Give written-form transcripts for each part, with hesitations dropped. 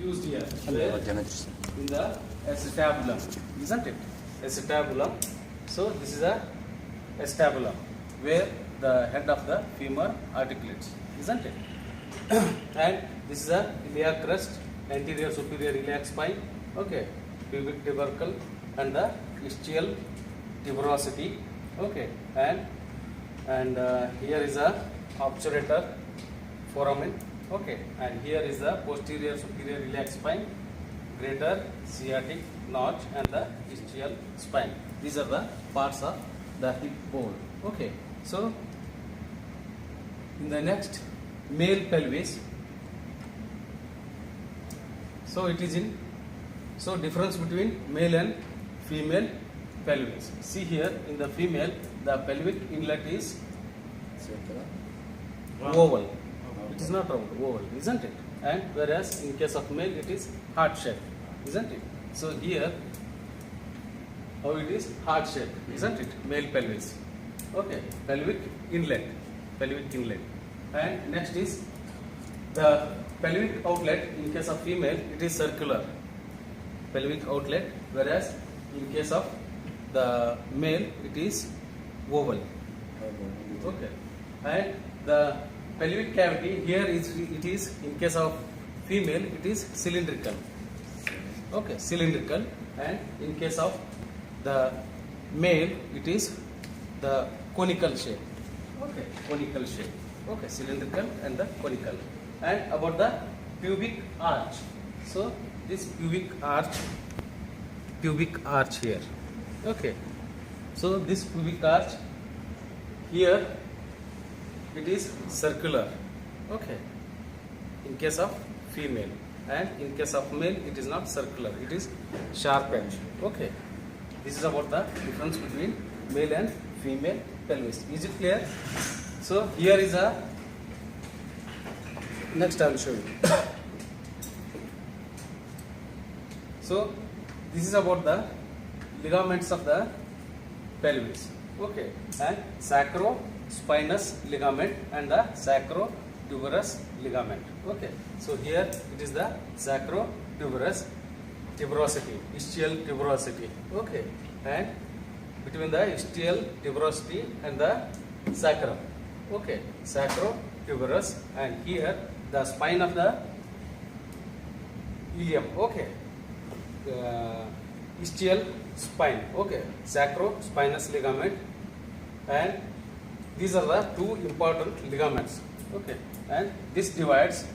fused here in the acetabulum, isn't it? Acetabulum. So this is a acetabulum where the head of the femur articulates, isn't it? And this is a iliac crest, anterior superior iliac spine, okay, pubic tubercle and the ischial tuberosity, okay, and here is a obturator foramen, okay, and here is the posterior superior iliac spine, greater sciatic notch and the ischial spine. These are the parts of the hip bone, okay. So in the next, male pelvis. So it is in, so difference between male and female pelvis. See here in the female, the pelvic inlet is oval. It is not round, oval, isn't it? And whereas in case of male, it is heart shape, isn't it? So here, how it is heart shape, isn't it? Male pelvis. Okay, pelvic inlet, and next is the pelvic outlet. In case of female, it is circular pelvic outlet, whereas in case of the male, it is oval. Okay, and the pelvic cavity here is, it is in case of female, it is cylindrical. Okay, cylindrical, and in case of the male, it is the conical shape. Okay, conical shape. Okay, cylindrical and the conical. And about the pubic arch. So this pubic arch here. Okay. So this pubic arch here, it is circular. Okay. In case of female, and in case of male, it is not circular. It is sharp edge. Okay. This is about the difference between male and female pelvis. Is it clear? So here is a, next I will show you. So this is about the ligaments of the pelvis. Okay, and sacrospinous ligament and the sacrotuberous ligament. Okay, so here it is the sacrotuberous tuberosity, ischial tuberosity. Okay, and between the ischial tuberosity and the sacrum. Okay, sacrotuberous, and here the spine of the ilium. Okay, ischial spine. Okay, sacrospinous ligament, and these are the two important ligaments. Okay, and this divides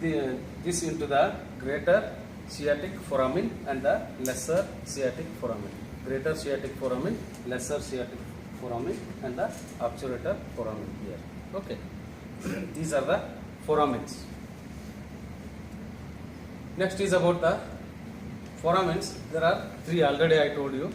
this into the greater sciatic foramen and the lesser sciatic foramen. Greater sciatic foramen, lesser sciatic foramen, and the obturator foramen here. Okay, these are the foramens. Next is about the foramens. There are three already I told you: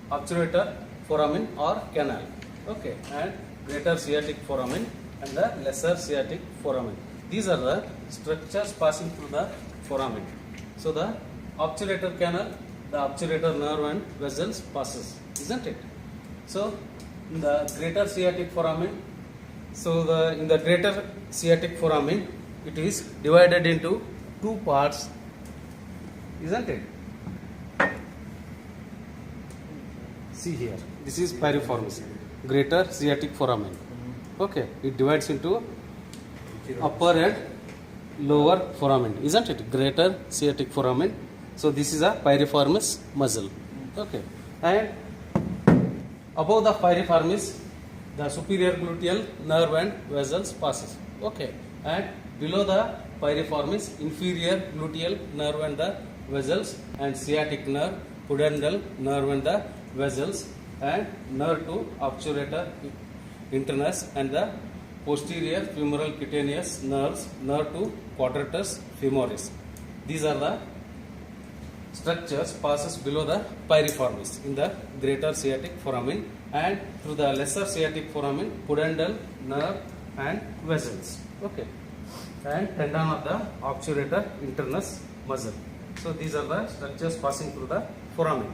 obturator foramen or canal. Okay, and greater sciatic foramen and the lesser sciatic foramen. These are the structures passing through the foramen. So the obturator canal, the obturator nerve and vessels passes, isn't it? So in the greater sciatic foramen, so in the greater sciatic foramen, it is divided into two parts, isn't it? See here, this is piriformis, greater sciatic foramen. Okay, it divides into upper and lower foramen, isn't it? Greater sciatic foramen. So this is a piriformis muscle. Okay, and above the piriformis, the superior gluteal nerve and vessels passes. Okay, and below the piriformis, inferior gluteal nerve and the vessels, and sciatic nerve, pudendal nerve and the vessels, and nerve to obturator internus and the posterior femoral cutaneous nerves, nerve to quadratus femoris. These are the structures passes below the piriformis in the greater sciatic foramen, and through the lesser sciatic foramen, pudendal nerve and vessels. Okay, and tendon of the obturator internus muscle. So these are the structures passing through the foramen.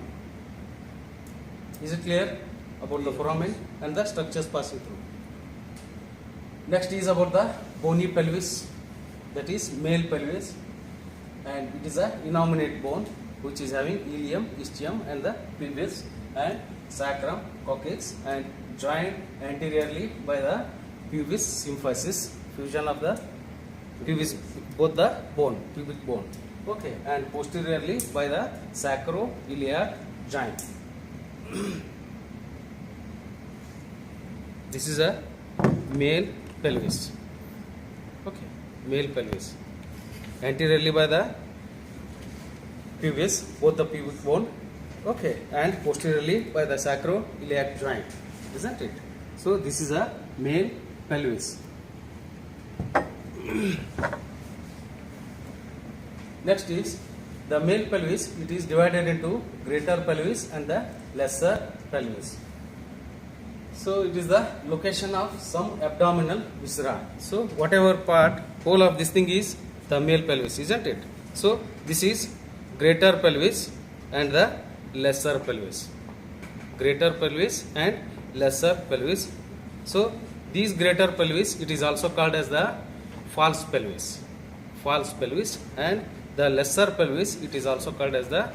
Is it clear about the foramen and the structures passing through? Next is about the bony pelvis, that is male pelvis. and it is a innominate bone which is having ilium, ischium and the pubis and sacrum, coccyx, and joined anteriorly by the pubis symphysis, fusion of the pubis, both the bone, pubic bone, okay, and posteriorly by the sacroiliac joint. This is a male pelvis, okay, male pelvis, anteriorly by the pubis, both the pubic bone, okay, and posteriorly by the sacroiliac joint, isn't it? So this is a male pelvis. Next is the male pelvis. It is divided into greater pelvis and the lesser pelvis. So it is the location of some abdominal viscera. So whatever part, whole of this thing is the male pelvis, isn't it? So this is greater pelvis and the lesser pelvis. Greater pelvis and lesser pelvis. So these greater pelvis, it is also called as the false pelvis. False pelvis, and the lesser pelvis, it is also called as the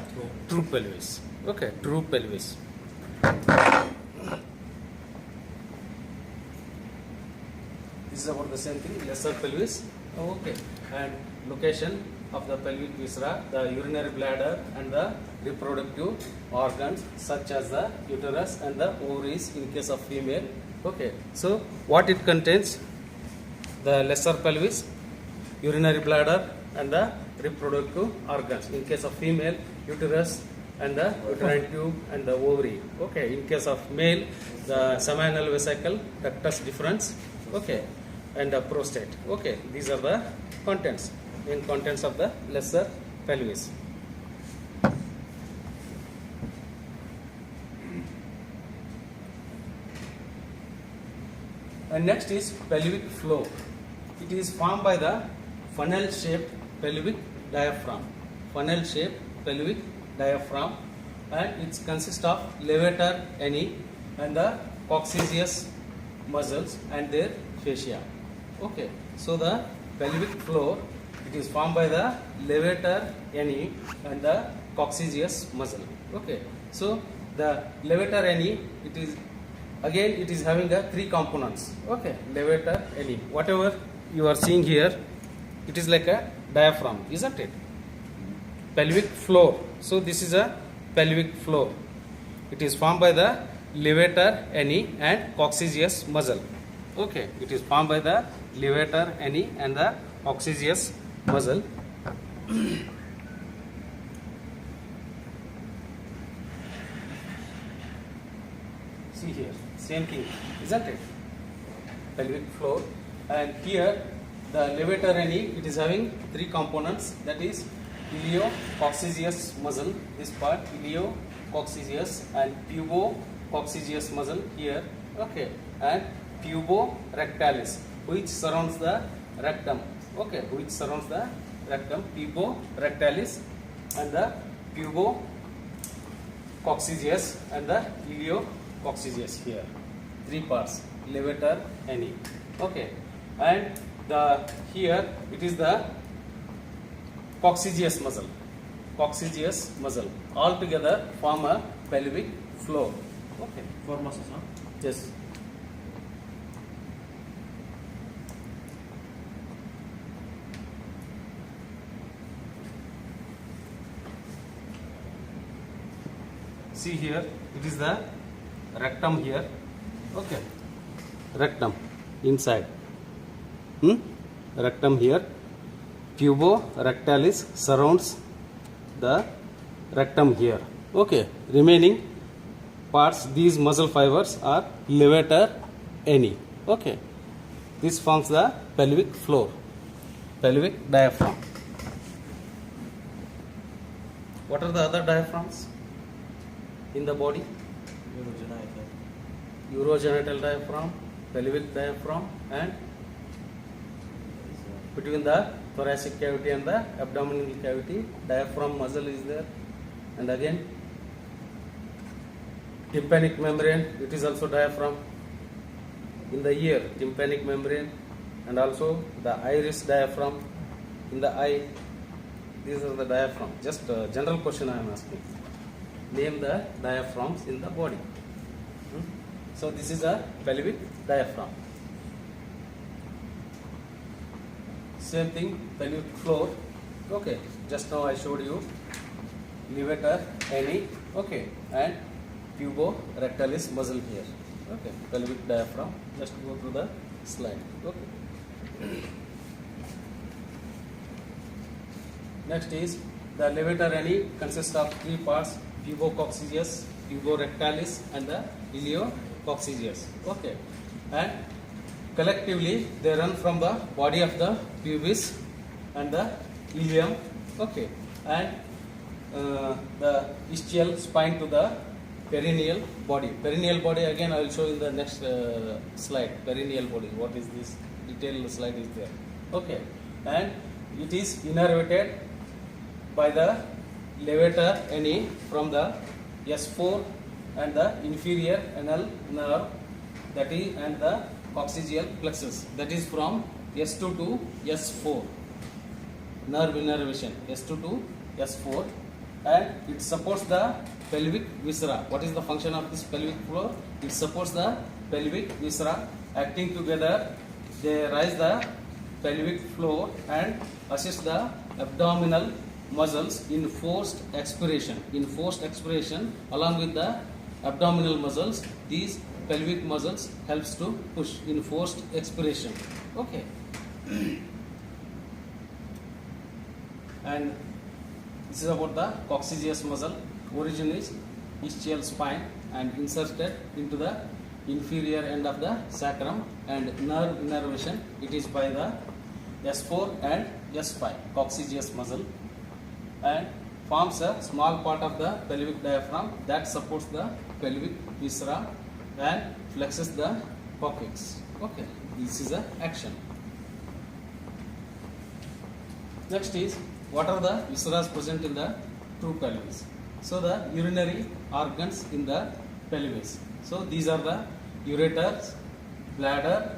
true pelvis. Okay, true pelvis. This is about the same thing, lesser pelvis. Okay, and location of the pelvic viscera, the urinary bladder and the reproductive organs such as the uterus and the ovaries in case of female. Okay, so what it contains? The lesser pelvis, urinary bladder and the reproductive organs. In case of female, uterus and the uterine tube and the ovary. Okay, in case of male, the seminal vesicle, rectus deferens, okay, and the prostate. Okay, these are the contents, main contents of the lesser pelvis. And next is pelvic floor. It is formed by the funnel-shaped pelvic diaphragm. Funnel-shaped pelvic diaphragm, and it consists of levator ani and the coccygeus muscles and their fascia. Okay, so the pelvic floor, it is formed by the levator ani and the coccygeus muscle. Okay, so the levator ani, it is again it is having the three components. Okay, levator ani, whatever you are seeing here, it is like a diaphragm, isn't it? Pelvic floor, so this is a pelvic floor. It is formed by the levator ani and coccygeus muscle. Okay, it is formed by the levator ani and the coccygeus muscle. See here, same thing, isn't it? Pelvic floor, and here the levator ani, it is having three components, that is iliococcygeus muscle, this part iliococcygeus, and pubococcygeus muscle here, okay, and puborectalis, which surrounds the rectum, okay, which surrounds the rectum, puborectalis, and the pubococcygeus and the iliococcygeus here, three parts, levator ani, okay, and the here it is the coccygeus muscle, all together form a pelvic floor. Okay, Four muscles, huh? yes. See here, it is the rectum here. Okay, rectum inside. Rectum here. Puborectalis surrounds the rectum here. Okay, remaining parts, these muscle fibers are levator ani. Okay, this forms the pelvic floor, pelvic diaphragm. What are the other diaphragms in the body? Urogenital diaphragm, pelvic diaphragm, and between the thoracic cavity and the abdominal cavity, diaphragm muscle is there, and again tympanic membrane, it is also diaphragm. In the ear, tympanic membrane, and also the iris diaphragm in the eye, These are the diaphragm. Just general question I am asking. Name the diaphragms in the body. So this is a pelvic diaphragm. Same thing, pelvic floor. Okay, just now I showed you levator, ani, okay, and puborectalis muscle here. Okay, pelvic diaphragm. Just go through the slide. Okay. Next is the levator ani consists of three parts: pubococcygeus, puborectalis, and the iliococcygeus. Okay, and collectively they run from the body of the pubis and the ilium. Okay, and the ischial spine to the perineal body. Perineal body again I will show in the next slide. Perineal body. What is this? Detailed slide is there. Okay, and it is innervated by the levator ani from the S4 and the inferior anal nerve, that is, and the coccygeal plexus, that is from S2 to S4. Nerve innervation S2 to S4, and it supports the pelvic viscera. What is the function of this pelvic floor? It supports the pelvic viscera. Acting together, they raise the pelvic floor and assist the abdominal muscles in forced expiration. In forced expiration, along with the abdominal muscles, these pelvic muscles helps to push in forced expiration. Okay. And this is about the coccygeus muscle. Origin is ischial spine and inserted into the inferior end of the sacrum, and nerve innervation it is by the S4 and S5 coccygeus muscle, and forms a small part of the pelvic diaphragm that supports the pelvic viscera and flexes the coccyx. Okay, this is the action. Next is, what are the viscera present in the true pelvis? So the urinary organs in the pelvis. So these are the ureters, bladder,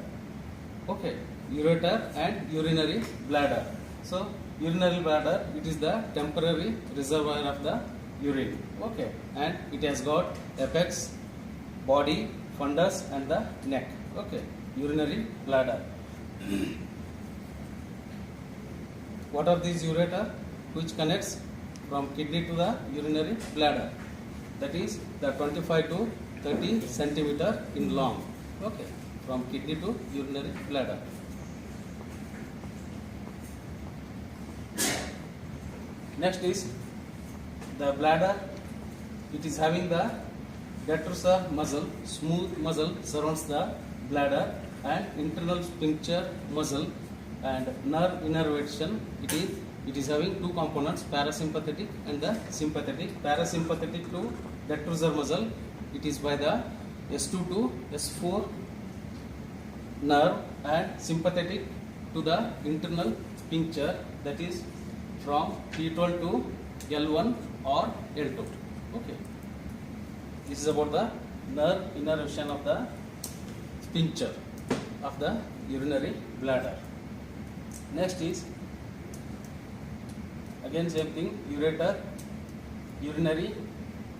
okay, ureter and urinary bladder. So urinary bladder, it is the temporary reservoir of the urine. Okay, and it has got apex, body, fundus, and the neck. Okay, urinary bladder. What are these ureter? Which connects from kidney to the urinary bladder. That is the 25 to 30 centimeter in long. Okay, from kidney to urinary bladder. Next is the bladder. It is having the detrusor muscle, smooth muscle surrounds the bladder, and internal sphincter muscle and nerve innervation. It is having two components, parasympathetic and the sympathetic. Parasympathetic to detrusor muscle, it is by the S2 to S4 nerve, and sympathetic to the internal sphincter, that is from T12 to L1 or L2. Okay, this is about the nerve innervation of the sphincter of the urinary bladder. Next is again same thing, ureter, urinary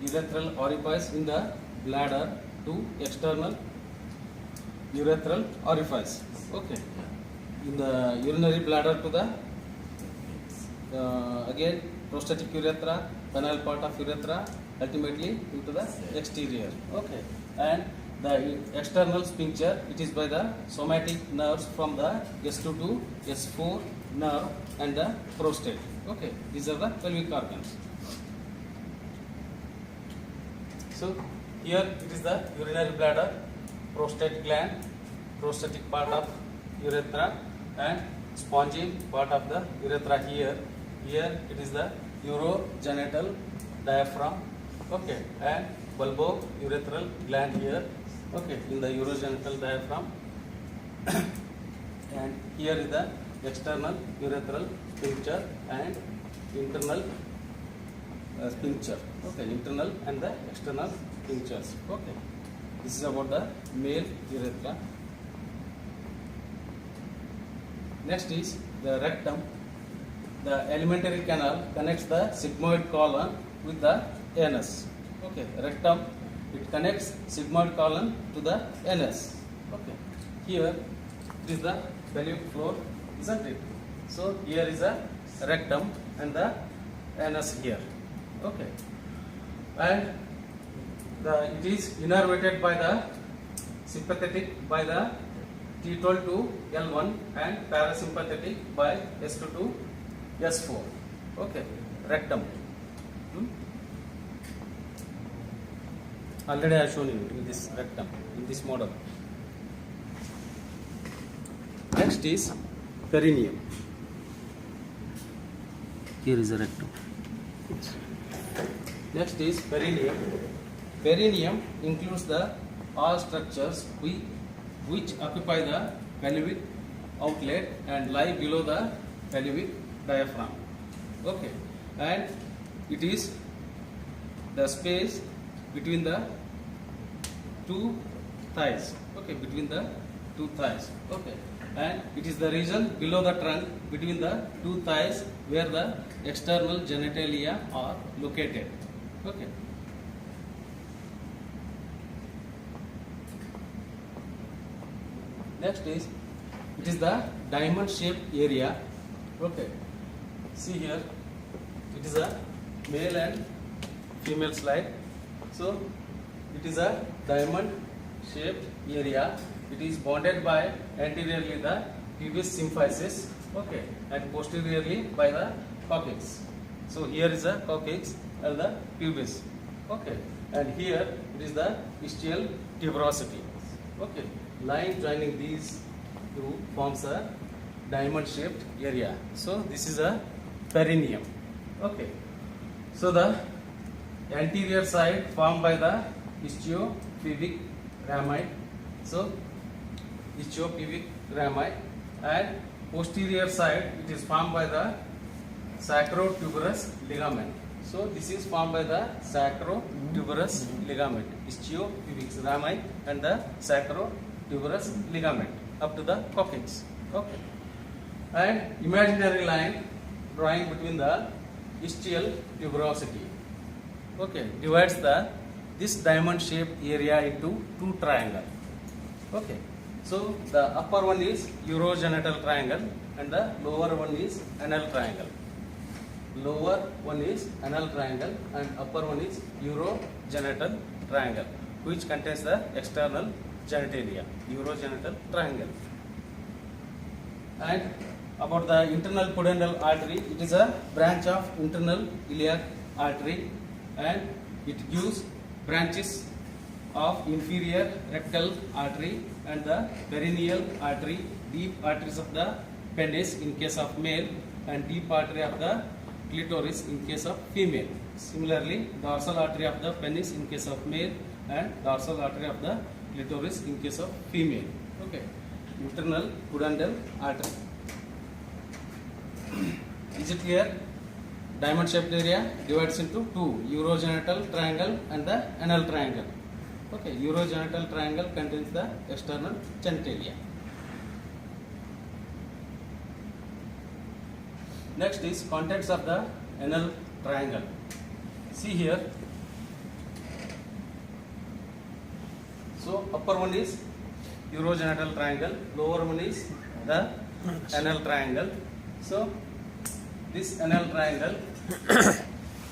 urethral orifice in the bladder to external urethral orifice. Okay, in the urinary bladder to the again prostatic urethra, penile part of urethra, ultimately into the exterior. Okay, and the external sphincter, it is by the somatic nerves from the S2 to S4 nerve and the prostate. Okay, these are the pelvic organs. So here it is the urinary bladder, prostate gland, prostatic part of urethra, and spongy part of the urethra here. Here it is the urogenital diaphragm. Okay, and bulbourethral gland here. Okay, in the urogenital diaphragm. And here is the external urethral sphincter and internal sphincter. Okay, internal and the external sphincters. Okay, this is about the male urethra. Next is the rectum. the alimentary canal connects the sigmoid colon with the anus. Okay, rectum, it connects sigmoid colon to the anus. Okay, here it is the pelvic floor, isn't it? So here is a rectum and the anus here. Okay, and it is innervated by the sympathetic by the T12 to L1 and parasympathetic by S2 to S4. Okay, rectum. Already I have shown you in this rectum, in this model. Next is perineum. Here is a rectum. Next is perineum. Perineum includes the all structures which occupy the pelvic outlet and lie below the pelvic diaphragm. Okay, and it is the space between the two thighs. Okay, between the two thighs. Okay, and it is the region below the trunk between the two thighs where the external genitalia are located. Okay. Next is, it is the diamond shaped area. Okay, see here, it is a male and female slide. So it is a diamond shaped area. It is bounded by anteriorly the pubis symphysis, okay, and posteriorly by the coccyx. So here is the coccyx and the pubis, okay, and here it is the ischial tuberosity. Okay, line joining these two forms a diamond shaped area. So this is a perineum. Okay, so the anterior side formed by the ischiopubic rami. So ischiopubic rami, and posterior side it is formed by the sacrotuberous ligament. So this is formed by the sacrotuberous ligament, ischiopubic rami and the sacrotuberous ligament up to the coccyx. Okay, and imaginary line drawing between the ischial tuberosity. Okay, divides this diamond shaped area into two triangles. Okay, so the upper one is urogenital triangle and the lower one is anal triangle. Lower one is anal triangle and upper one is urogenital triangle, which contains the external genitalia, urogenital triangle. And about the internal pudendal artery, it is a branch of internal iliac artery, and it gives branches of inferior rectal artery and the perineal artery, deep arteries of the penis in case of male, and deep artery of the clitoris in case of female. Similarly, dorsal artery of the penis in case of male and dorsal artery of the clitoris in case of female. Okay, internal pudendal artery. Is it clear? Diamond shaped area divides into two, urogenital triangle and the anal triangle. Okay, urogenital triangle contains the external genitalia. Next is contents of the anal triangle. See here. So upper one is urogenital triangle, lower one is the anal triangle. So this anal triangle,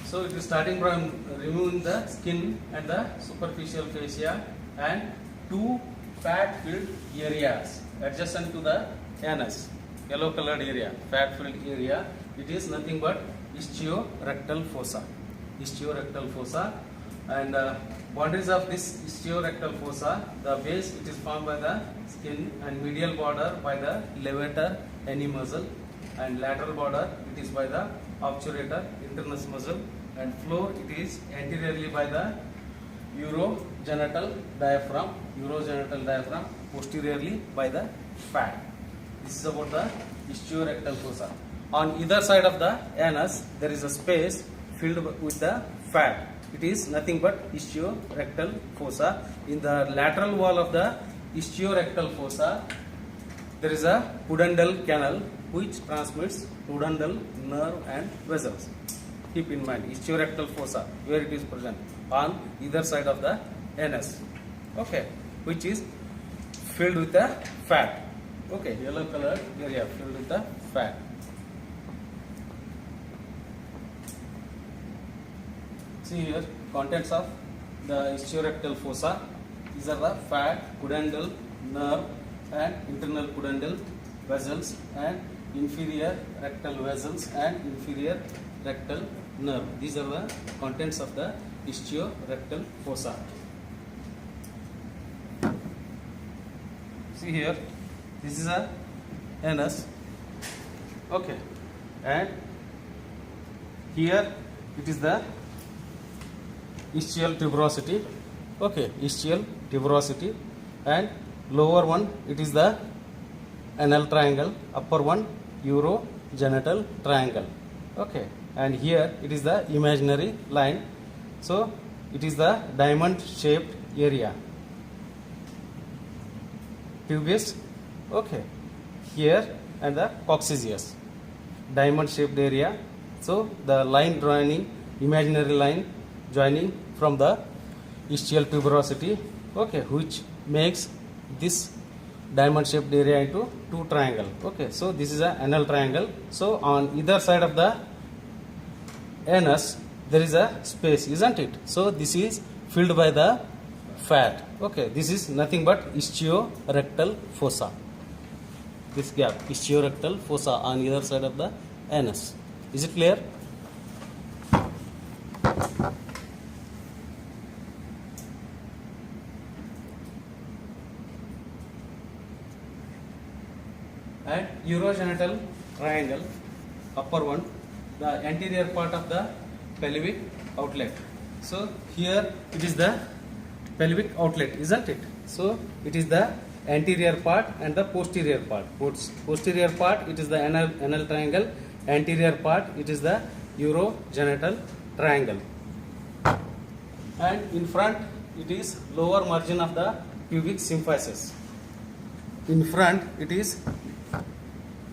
so it is starting from removing the skin and the superficial fascia and two fat filled areas adjacent to the anus, yellow colored area, fat filled area. It is nothing but ischiorectal fossa. Ischiorectal fossa, and boundaries of this ischiorectal fossa, the base it is formed by the skin and medial border by the levator muscle, and lateral border it is by the obturator internus muscle, and floor it is anteriorly by the urogenital diaphragm, posteriorly by the fat. This is about the ischiorectal fossa. On either side of the anus there is a space filled with the fat. It is nothing but ischiorectal fossa. In the lateral wall of the ischiorectal fossa there is a pudendal canal which transmits pudendal nerve and vessels. Keep in mind ischiorectal fossa, where it is present on either side of the anus. Okay, which is filled with the fat. Okay, yellow colored area filled with the fat. See here, contents of the ischiorectal fossa. These are the fat, pudendal nerve and internal pudendal vessels and inferior rectal vessels and inferior rectal nerve. These are the contents of the ischiorectal fossa. See here, this is a anus. Okay, and here it is the ischial tuberosity. Okay, ischial tuberosity, and lower one it is the anal triangle, upper one urogenital triangle. Okay, and here it is the imaginary line. So it is the diamond shaped area. Pubis. Okay, here and the coccygeus, diamond shaped area. So the line joining, imaginary line joining from the ischial tuberosity, okay, which makes this diamond shaped area into two triangle. Okay, so this is a anal triangle. So on either side of the anus there is a space, isn't it? So this is filled by the fat. Okay, this is nothing but ischiorectal fossa. This gap, ischiorectal fossa on either side of the anus. Is it clear? And urogenital triangle, upper one, the anterior part of the pelvic outlet. So here it is the pelvic outlet, isn't it? So it is the anterior part and the posterior part. Posterior part it is the anal triangle, anterior part it is the urogenital triangle. And in front it is lower margin of the pubic symphysis. In front it is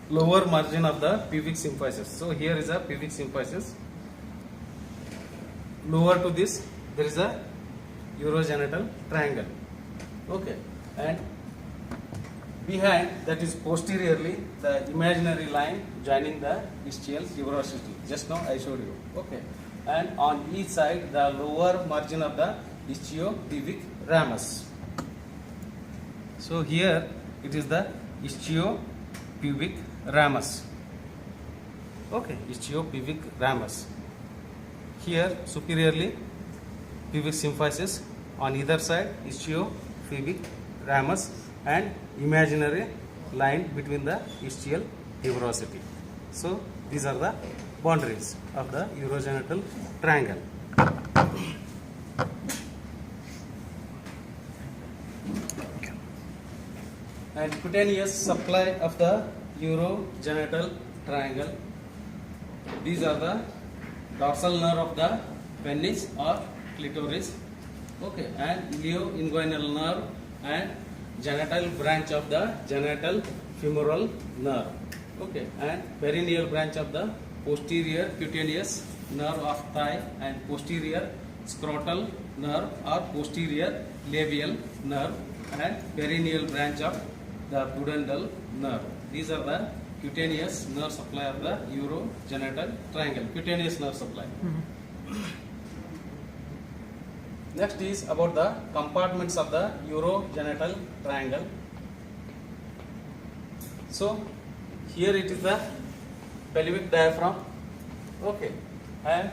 lower margin of the pubic symphysis. So here is a pubic symphysis. Lower to this there is a urogenital triangle. Okay, and behind, that is posteriorly, the imaginary line joining the ischial tuberosity. Just now I showed you. Okay, and on each side the lower margin of the ischiopubic ramus. So here it is the ischiopubic ramus. Okay, ischiopubic ramus. Here superiorly pubic symphysis, on either side ischiopubic ramus and imaginary line between the ischial tuberosity. So these are the boundaries of the urogenital triangle. And cutaneous supply of the urogenital triangle. These are the dorsal nerve of the penis or clitoris. Okay, and ilioinguinal nerve and genital branch of the genital femoral nerve. Okay, and perineal branch of the posterior cutaneous nerve of thigh and posterior scrotal nerve or posterior labial nerve and perineal branch of the pudendal nerve. These are the cutaneous nerve supply of the urogenital triangle. Cutaneous nerve supply. Next is about the compartments of the urogenital triangle. So here it is the pelvic diaphragm. Okay, and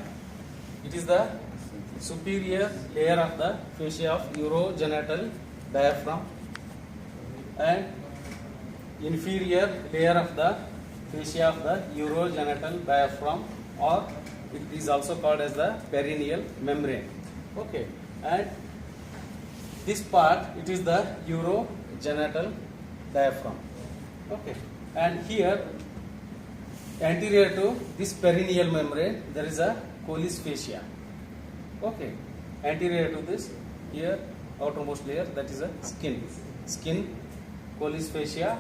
it is the superior layer of the fascia of urogenital diaphragm and inferior layer of the fascia of the urogenital diaphragm, or it is also called as the perineal membrane. Okay, and this part it is the urogenital diaphragm. Okay, and here anterior to this perineal membrane there is a Colles fascia. Okay, anterior to this, here outermost layer, that is a skin Colles fascia,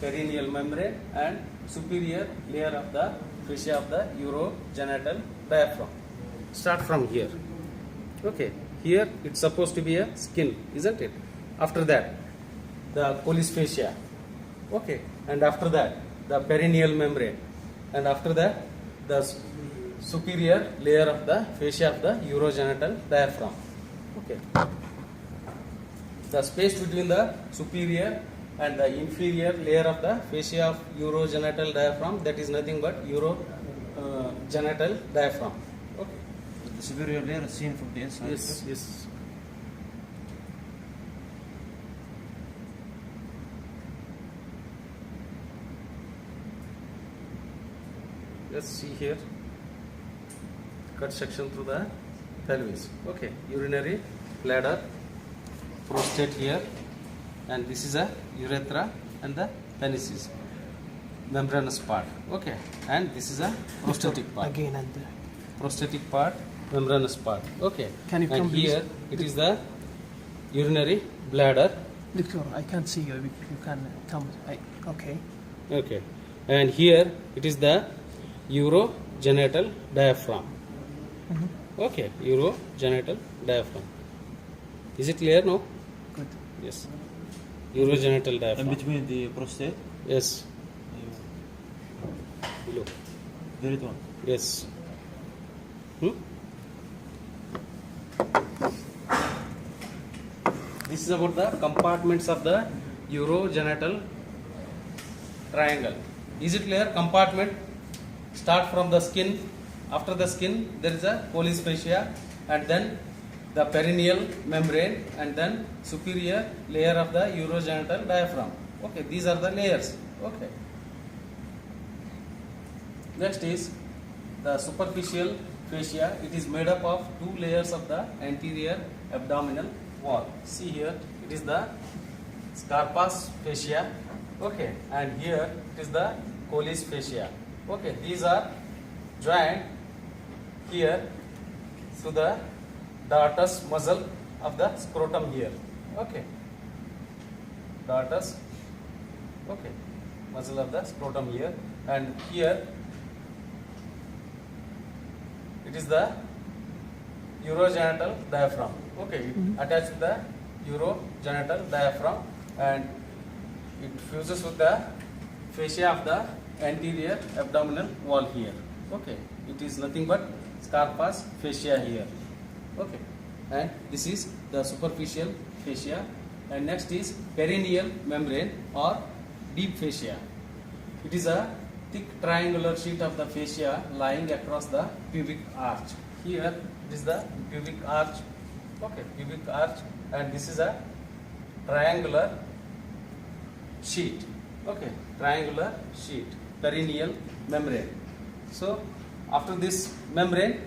perineal membrane and superior layer of the fascia of the urogenital diaphragm. Start from here. Okay, here it's supposed to be a skin, isn't it? After that, the Colles fascia. Okay, and after that, the perineal membrane, and after that, the superior layer of the fascia of the urogenital diaphragm. Okay, the space between the superior and the inferior layer of the fascia of urogenital diaphragm, that is nothing but urogenital diaphragm. Okay. The superior layer is seen from the inside. Yes, yes. Let's see here. Cut section through the pelvis. Okay, urinary bladder, prostate here, and this is a urethra and the penis, membranous part. Okay, and this is a prostatic part. Again and Prostatic part, membranous part. Okay, Can you and come here please? it is the urinary bladder. Doctor, I can't see you. You can come. Okay. Okay, and here it is the urogenital diaphragm. Okay, urogenital diaphragm. Is it clear now? Good. Yes. Urogenital In diaphragm. between the prostate. Yes. Below. There is one. Yes. Hmm? This is about the compartments of the urogenital triangle. Is it clear? Compartment start from the skin. After the skin, there is a Colles fascia, and then the perineal membrane, and then superior layer of the urogenital diaphragm. Okay, these are the layers. Okay. Next is the superficial fascia. It is made up of two layers of the anterior abdominal wall. See here, it is the Scarpa's fascia. Okay, and here it is the Colles fascia. Okay, these are joined here to the dartus muscle of the scrotum here. Okay, dartus. Okay, muscle of the scrotum here, and here it is the urogenital diaphragm. Okay, it attached to the urogenital diaphragm, and it fuses with the fascia of the anterior abdominal wall here. Okay, it is nothing but Scarpa's fascia here. Okay, and this is the superficial fascia, and next is perineal membrane or deep fascia. It is a thick triangular sheet of the fascia lying across the pubic arch. Here it is the pubic arch. Okay, pubic arch, and this is a triangular sheet. Okay, triangular sheet, perineal membrane. So after this membrane,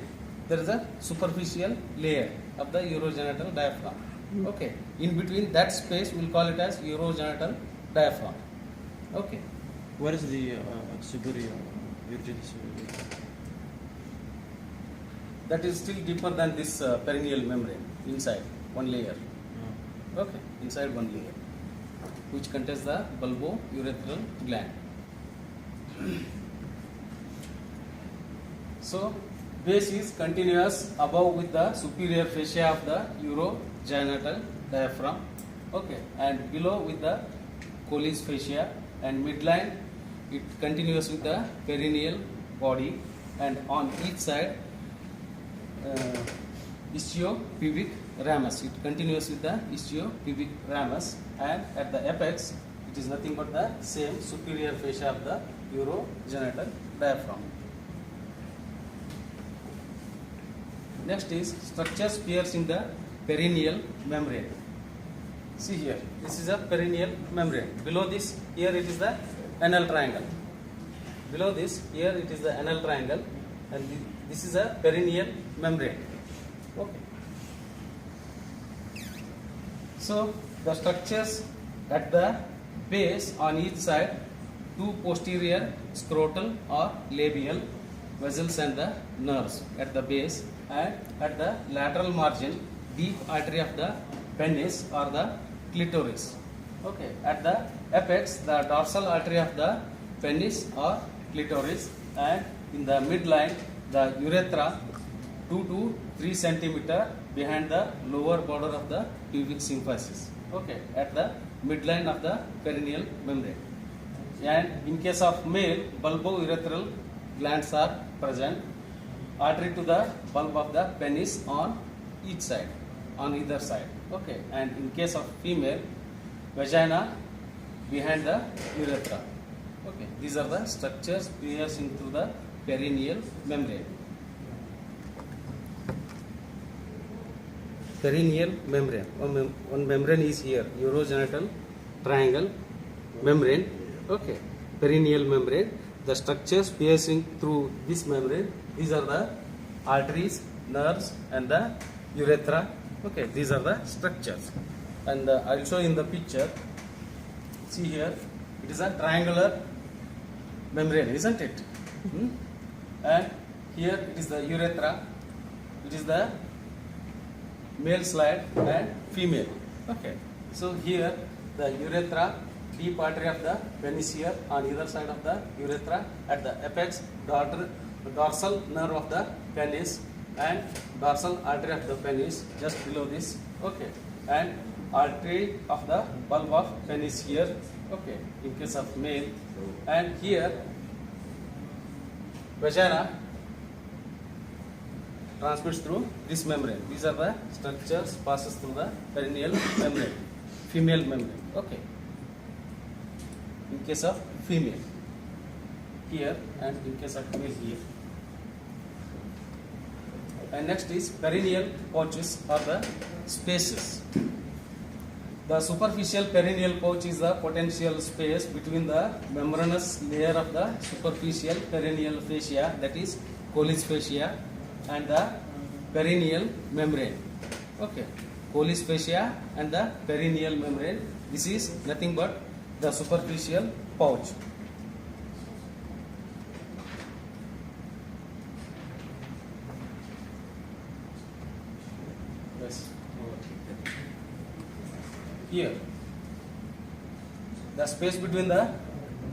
there is a superficial layer of the urogenital diaphragm. Okay, in between that space we will call it as urogenital diaphragm. Okay, Where is the superior urogenital? that is still deeper than this perineal membrane, inside one layer. Okay, inside one layer, which contains the bulbourethral gland. So base is continuous above with the superior fascia of the urogenital diaphragm. Okay, and below with the Colles fascia, and midline it continuous with the perineal body, and on each side ischiopubic ramus. It continues with the ischiopubic ramus, and at the apex it is nothing but the same superior fascia of the urogenital diaphragm. Next is structures piercing the perineal membrane. See here, this is a perineal membrane. Below this, here it is the anal triangle. Below this, here it is the anal triangle, and this is a perineal membrane. Okay. So the structures at the base on each side, two posterior scrotal or labial vessels and the nerves at the base, and at the lateral margin, deep artery of the penis or the clitoris. Okay, at the apex, the dorsal artery of the penis or clitoris, and in the midline, the urethra 2 to 3 centimeter behind the lower border of the pubic symphysis. Okay, at the midline of the perineal membrane. And in case of male, bulbourethral glands are present. Artery to the bulb of the penis on each side, on either side. Okay, and in case of female, vagina behind the urethra. Okay, these are the structures piercing through the perineal membrane. Perineal membrane. One membrane is here, urogenital triangle membrane. Okay, perineal membrane. The structures piercing through this membrane, these are the arteries, nerves, and the urethra. Okay, these are the structures. And I'll show in the picture. See here, it is a triangular membrane, isn't it? And here it is the urethra. It is the male slide and female. Okay, so here the urethra, deep artery of the penis here on either side of the urethra, at the apex, dorsal nerve of the penis and dorsal artery of the penis just below this. Okay, and artery of the bulb of penis here. Okay, in case of male, and here vagina transmits through this membrane. These are the structures passes through the perineal membrane, female membrane. Okay, in case of female here, and in case of male here. And next is perineal pouches or the spaces. The superficial perineal pouch is the potential space between the membranous layer of the superficial perineal fascia, that is Colles fascia, and the perineal membrane. Okay, Colles fascia and the perineal membrane. This is nothing but the superficial pouch. Yes. Here, the space between the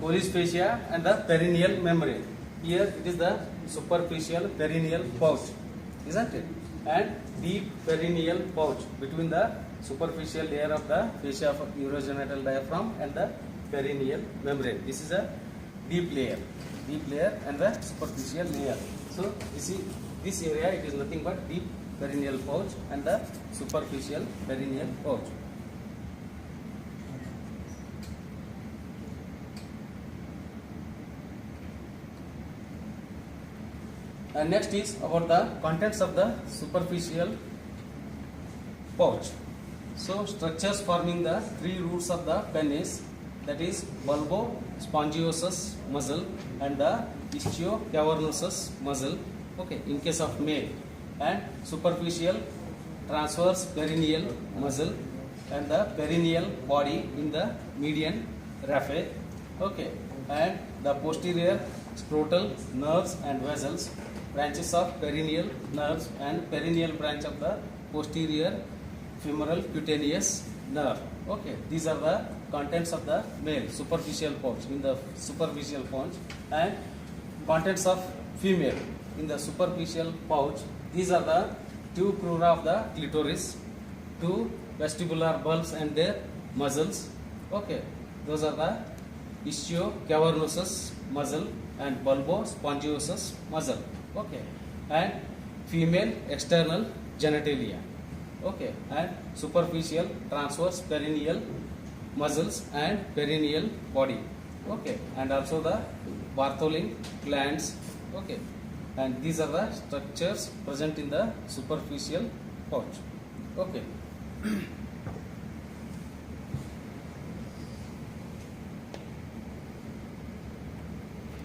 Colles fascia and the perineal membrane. Here it is the superficial perineal pouch, isn't it? And deep perineal pouch between the superficial layer of the fascia of urogenital diaphragm and the perineal membrane. This is a deep layer and the superficial layer. So you see this area, it is nothing but deep perineal pouch and the superficial perineal pouch. And next is about the contents of the superficial pouch. So structures forming the three roots of the penis, that is bulbospongiosus muscle and the ischiocavernosus muscle. Okay, in case of male, and superficial transverse perineal muscle and the perineal body in the median raphe. Okay, and the posterior scrotal nerves and vessels, branches of perineal nerves and perineal branch of the posterior femoral cutaneous nerve. Okay, these are the contents of the male superficial pouch in the superficial pouch, and contents of female in the superficial pouch. These are the two crura of the clitoris, two vestibular bulbs and their muscles. Okay, those are the ischiocavernosus muscle and bulbospongiosus muscle. Okay, and female external genitalia. Okay, and superficial transverse perineal muscles and perineal body. Okay, and also the Bartholin glands. Okay, and these are the structures present in the superficial pouch. Okay.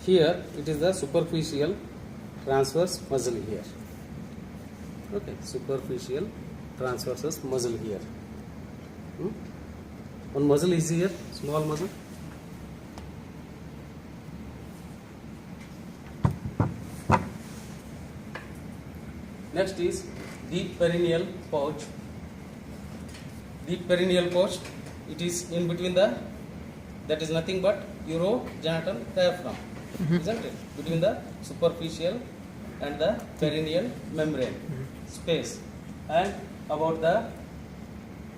Here it is the superficial transverse muscle here. Okay, superficial transverse muscle here. One muscle is here, small muscle. Next is deep perineal pouch. Deep perineal pouch it is in between the, that is nothing but urogenital diaphragm, isn't it? Between the superficial and the perineal membrane space. And about the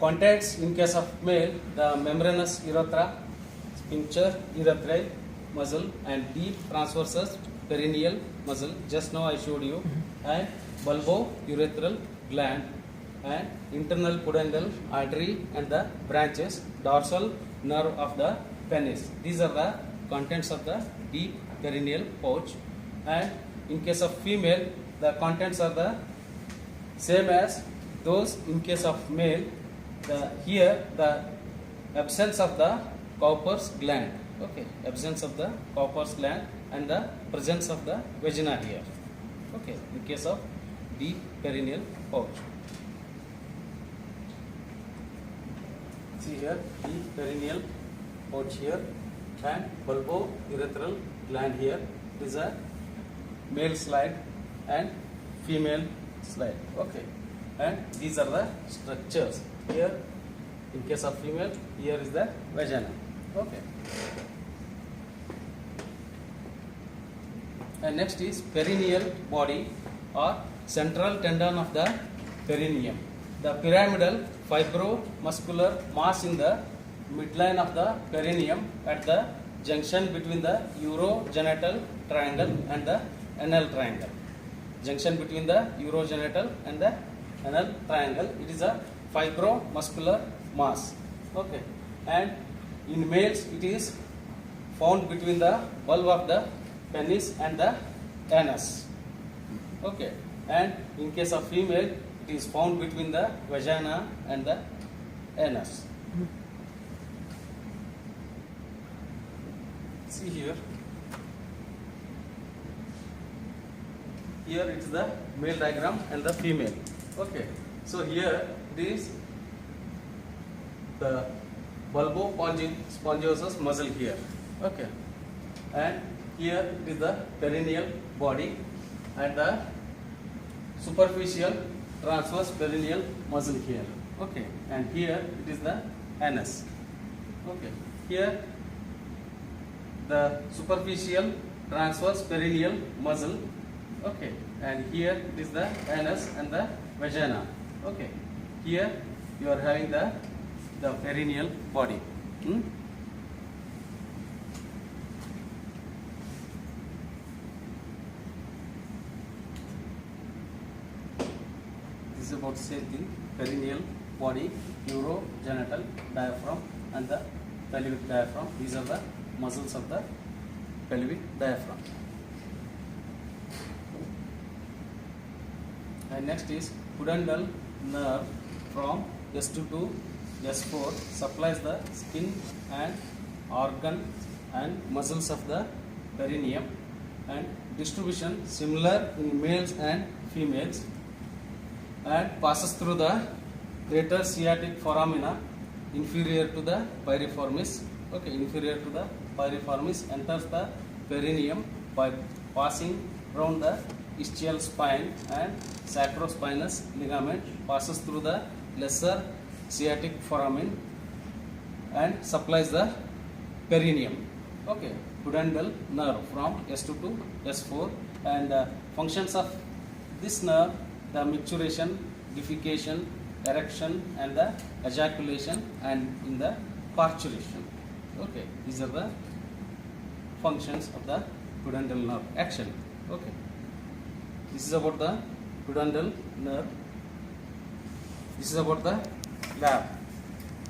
contacts in case of male, the membranous urethra, sphincter urethral muscle, and deep transversus perineal muscle, just now I showed you, and bulbourethral gland, and internal pudendal artery and the branches, dorsal nerve of the penis. These are the contents of the deep perineal pouch. And in case of female, the contents are the same as those in case of male. Here the absence of the Cowper's gland, okay, absence of the Cowper's gland, and the presence of the vagina here, okay, in case of deep perineal pouch. See here, deep perineal pouch here, and bulbourethral gland here. It is a male slide and female slide, okay, and these are the structures. Here, in case of female, here is the vagina, okay. And next is perineal body or central tendon of the perineum. The pyramidal fibromuscular mass in the midline of the perineum at the junction between the urogenital triangle and the anal triangle. Junction between the urogenital and the anal triangle. It is a fibromuscular mass. Okay. And in males, it is found between the bulb of the penis and the anus. Okay. And in case of female, it is found between the vagina and the anus. See here. Here it is the male diagram and the female. Okay. So here it is the bulbospongiosus muscle here. Okay. And here it is the perineal body and the superficial transverse perineal muscle here. Okay. And here it is the anus. Okay. Here the superficial transverse perineal muscle. Okay. And here it is the anus and the vagina. Okay. Here you are having the perineal body. This is about same thing. Perineal body, urogenital diaphragm, and the pelvic diaphragm. These are the muscles of the pelvic diaphragm. And next is pudendal nerve from S2 to S4 supplies the skin and organ and muscles of the perineum, and distribution similar in males and females, and passes through the greater sciatic foramina inferior to the piriformis. Okay, inferior to the piriformis, enters the perineum by passing round the ischial spine and sacrospinous ligament, passes through the lesser sciatic foramen and supplies the perineum. Okay, pudendal nerve from S2 to S4, and functions of this nerve: the micturition, defecation, erection, and the ejaculation, and in the parturition. Okay, these are the functions of the pudendal nerve action. Okay, this is about the pudendal nerve. This is about the lab.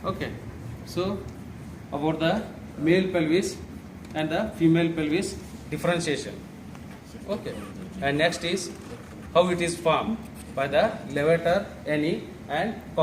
Okay, so about the male pelvis and the female pelvis differentiation. Okay, and next is how it is formed by the levator, any, and